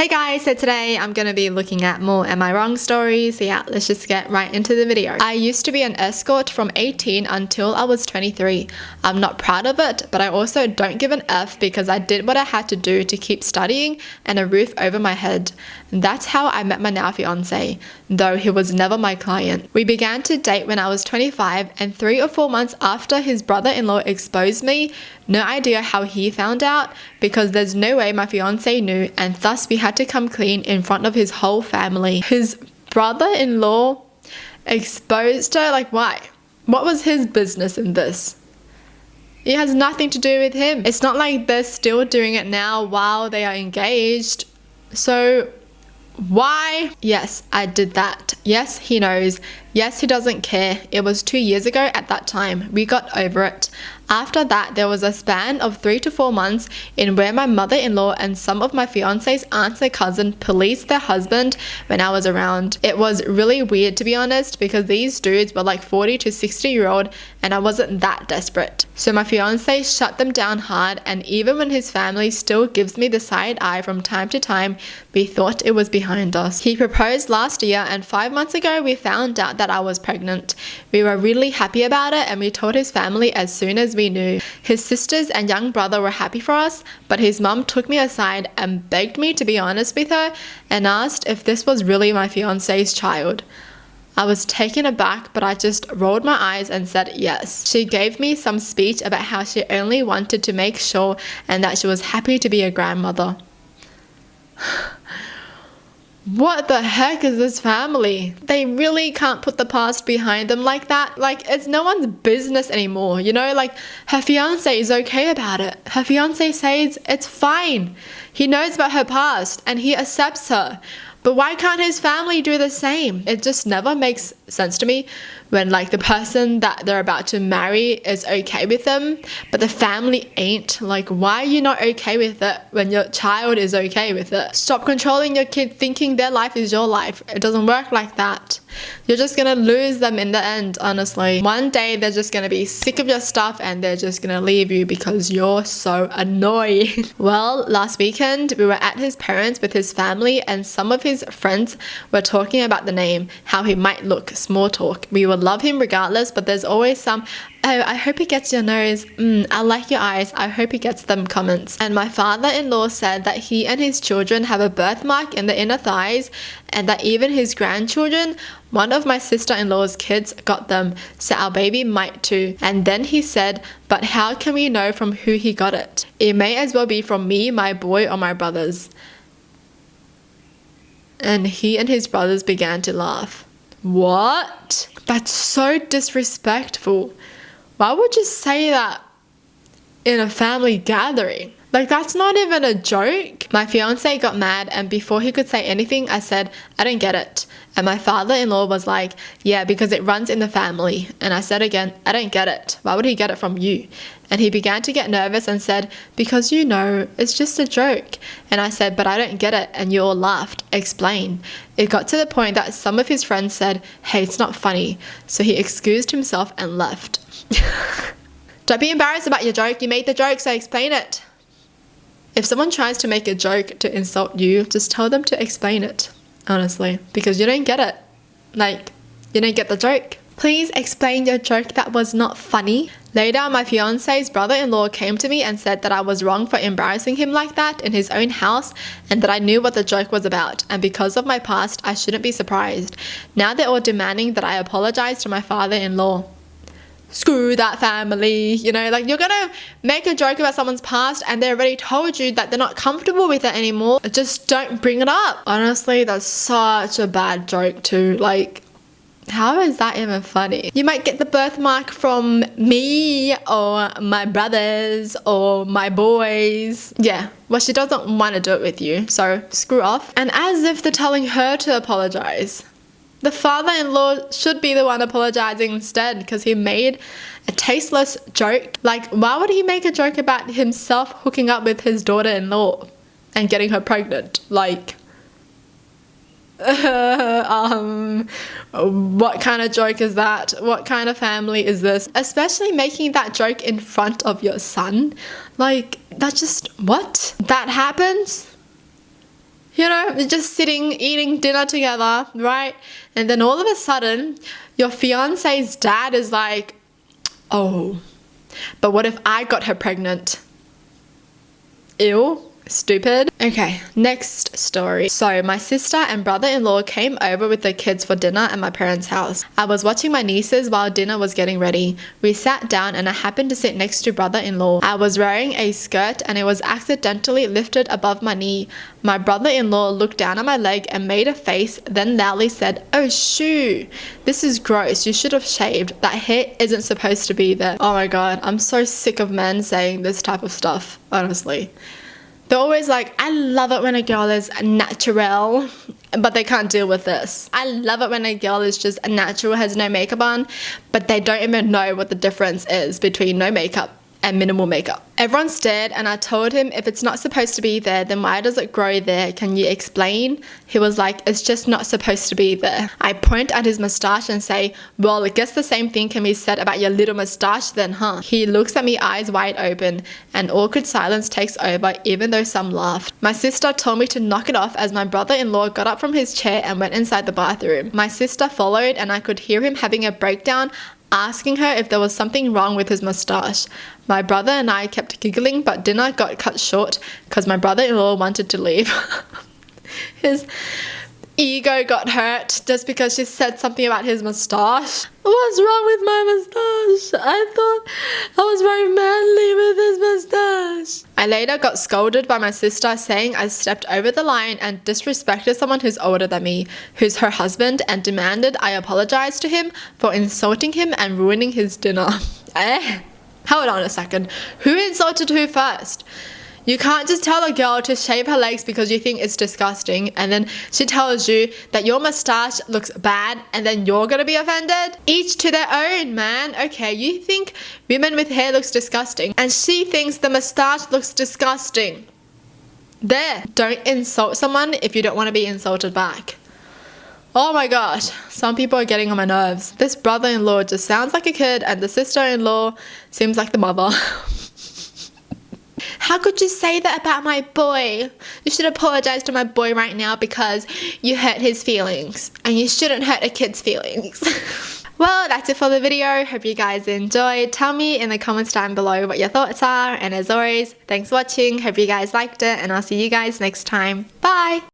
Hey guys, so today I'm going to be looking at more Am I Wrong stories. So yeah, let's just get right into the video. I used to be an escort from 18 until I was 23. I'm not proud of it, but I also don't give an F because I did what I had to do to keep studying and a roof over my head. And that's how I met my now fiance, though he was never my client. We began to date when I was 25, and 3 or 4 months after his brother-in-law exposed me. No idea how he found out because there's no way my fiance knew, and thus we had to come clean in front of his whole family. His brother-in-law exposed her? Like, why? What was his business in this? It has nothing to do with him. It's not like they're still doing it now while they are engaged. So why? Yes, I did that. Yes, he knows. Yes, he doesn't care. It was 2 years ago at that time. We got over it. After that, there was a span of 3 to 4 months in where my mother-in-law and some of my fiance's aunts and cousin policed their husband when I was around. It was really weird, to be honest, because these dudes were like 40 to 60-year-old and I wasn't that desperate. So my fiance shut them down hard, and even when his family still gives me the side eye from time to time, we thought it was behind us. He proposed last year, and 5 months ago we found out that I was pregnant. We were really happy about it, and we told his family as soon as we knew. His sisters and young brother were happy for us, but his mum took me aside and begged me to be honest with her and asked if this was really my fiance's child. I was taken aback, but I just rolled my eyes and said yes. She gave me some speech about how she only wanted to make sure and that she was happy to be a grandmother. What the heck is this family? They really can't put the past behind them like that. Like, it's no one's business anymore, you know? Like, her fiance is okay about it. Her fiance says it's fine. He knows about her past and he accepts her. But why can't his family do the same? It just never makes sense to me when like the person that they're about to marry is okay with them, but the family ain't. Like, why are you not okay with it when your child is okay with it? Stop controlling your kid thinking their life is your life. It doesn't work like that. You're just gonna lose them in the end, honestly. One day they're just gonna be sick of your stuff and they're just gonna leave you because you're so annoying. Well, last weekend we were at his parents with his family, and some of his friends were talking about the name, how he might look, small talk. We will love him regardless, but there's always some, oh, I hope he gets your nose, I like your eyes, I hope he gets them comments. And my father-in-law said that he and his children have a birthmark in the inner thighs, and that even his grandchildren, one of my sister-in-law's kids got them, so our baby might too. And then he said, but how can we know from who he got it? It may as well be from me, my boy, or my brothers. And he and his brothers began to laugh. What? That's so disrespectful. Why would you say that in a family gathering? Like, that's not even a joke. My fiance got mad, and before he could say anything, I said, I don't get it. And my father-in-law was like, yeah, because it runs in the family. And I said again, I don't get it. Why would he get it from you? And he began to get nervous and said, because you know, it's just a joke. And I said, but I don't get it. And you all laughed. Explain. It got to the point that some of his friends said, hey, it's not funny. So he excused himself and left. Don't be embarrassed about your joke. You made the joke, so explain it. If someone tries to make a joke to insult you, just tell them to explain it, honestly, because you don't get it. Like, you don't get the joke. Please explain your joke that was not funny. Later, my fiance's brother-in-law came to me and said that I was wrong for embarrassing him like that in his own house, and that I knew what the joke was about, and because of my past, I shouldn't be surprised. Now they're all demanding that I apologize to my father-in-law. Screw that family, you know, like, you're gonna make a joke about someone's past and they already told you that they're not comfortable with it anymore. Just don't bring it up. Honestly, that's such a bad joke too. Like, how is that even funny? You might get the birthmark from me or my brothers or my boys. Yeah, well, she doesn't want to do it with you, so screw off. And as if they're telling her to apologize. The father-in-law should be the one apologizing instead, because he made a tasteless joke. Like, why would he make a joke about himself hooking up with his daughter-in-law and getting her pregnant? Like, what kind of joke is that? What kind of family is this? Especially making that joke in front of your son. Like, that's just, what? That happens? You know, you're just sitting, eating dinner together, right? And then all of a sudden, your fiance's dad is like, oh, but what if I got her pregnant? Ew. Stupid. Okay, next story. So my sister and brother-in-law came over with their kids for dinner at my parents' house. I was watching my nieces while dinner was getting ready. We sat down and I happened to sit next to brother-in-law. I was wearing a skirt and it was accidentally lifted above my knee. My brother-in-law looked down at my leg and made a face, then loudly said, "Oh shoo, this is gross, you should have shaved. That hair isn't supposed to be there." Oh my god, I'm so sick of men saying this type of stuff, honestly. They're always like, I love it when a girl is natural, but they can't deal with this. I love it when a girl is just natural, has no makeup on, but they don't even know what the difference is between no makeup and minimal makeup. Everyone stared and I told him, if it's not supposed to be there, then why does it grow there? Can you explain? He was like, it's just not supposed to be there. I point at his mustache and say, well, I guess the same thing can be said about your little mustache then, huh? He looks at me, eyes wide open, and awkward silence takes over, even though some laughed. My sister told me to knock it off as my brother-in-law got up from his chair and went inside the bathroom. My sister followed and I could hear him having a breakdown, asking her if there was something wrong with his mustache. My brother and I kept giggling, but dinner got cut short because my brother-in-law wanted to leave. His ego got hurt just because she said something about his mustache. What's wrong with my mustache? I thought I was very manly with his mustache. I later got scolded by my sister saying I stepped over the line and disrespected someone who's older than me, who's her husband, and demanded I apologize to him for insulting him and ruining his dinner. Hold on a second. Who insulted who first? You can't just tell a girl to shave her legs because you think it's disgusting and then she tells you that your mustache looks bad and then you're gonna be offended. Each to their own, man. Okay, you think women with hair looks disgusting and she thinks the mustache looks disgusting. There. Don't insult someone if you don't want to be insulted back. Oh my gosh, some people are getting on my nerves. This brother-in-law just sounds like a kid and the sister-in-law seems like the mother. How could you say that about my boy? You should apologize to my boy right now because you hurt his feelings. And you shouldn't hurt a kid's feelings. Well, that's it for the video. Hope you guys enjoyed. Tell me in the comments down below what your thoughts are. And as always, thanks for watching. Hope you guys liked it. And I'll see you guys next time. Bye!